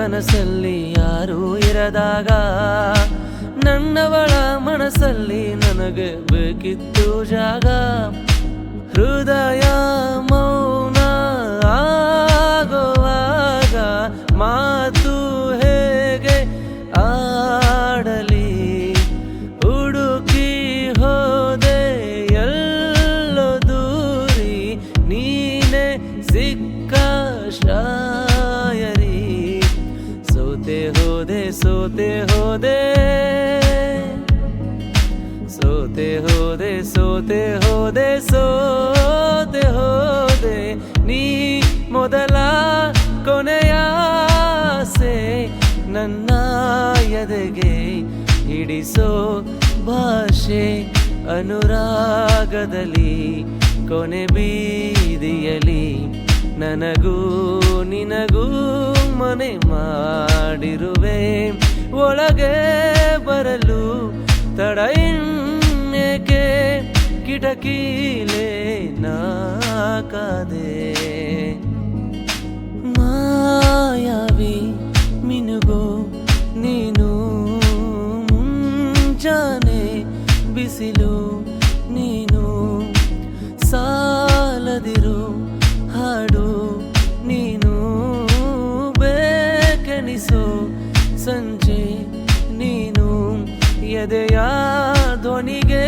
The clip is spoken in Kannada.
ಕನಸಲ್ಲಿ ಯಾರೂ ಇರದಾಗ ನನ್ನವಳ ಮನಸ್ಸಲ್ಲಿ ನನಗೆ ಬೇಕಿತ್ತು ಜಾಗ. ಹೃದಯ ಮೌನ ಆಗುವಾಗ ಮಾತು ಹೇಗೆ ಆಡಲಿ? ಹುಡುಕಿ ಹೋದೆ ಎಲ್ಲೋ ದೂರಿ, ನೀನೆ ಸಿಕ್ಕ ಶಾಯರಿ. ಸೋತೆ ಹೋದೆ ಸೋತೆ ಹೋದೆ ಸೋತೆ ಹೋದೆ ಸೋತೆ ಹೋದೆ ಸೋತೆ ಹೋದೆ. ನೀ ಮೊದಲ ಕೊನೆಯಾಸೆ ನನ್ನ ಎದೆಗೆ ಹಿಡಿಸೋ ಭಾಷೆ ಅನುರಾಗದಲ್ಲಿ ಕೊನೆ ಬೀದಿಯಲಿ ನನಗೂ ನಿನಗೂ ಮನೆ ಮಾಡಿರುವೆ. ಒಳಗೆ ಬರಲು ತಡ ಇನ್ನೇಕೆ? ಕಿಟಕಿಲೇ ನಾಕಾದೆ. ಮಾಯಾವಿ ಮಿನುಗೋ ನೀನು, ಮುಂಜಾನೆ ಬಿಸಿಲು ನೀನು, ಸಾಲದಿರು ಹಾಡು ನೀನು, ಬೇಕೆನಿಸೋ ಸಂಜೆ ನೀನು, ಎದೆಯ ಧ್ವನಿಗೆ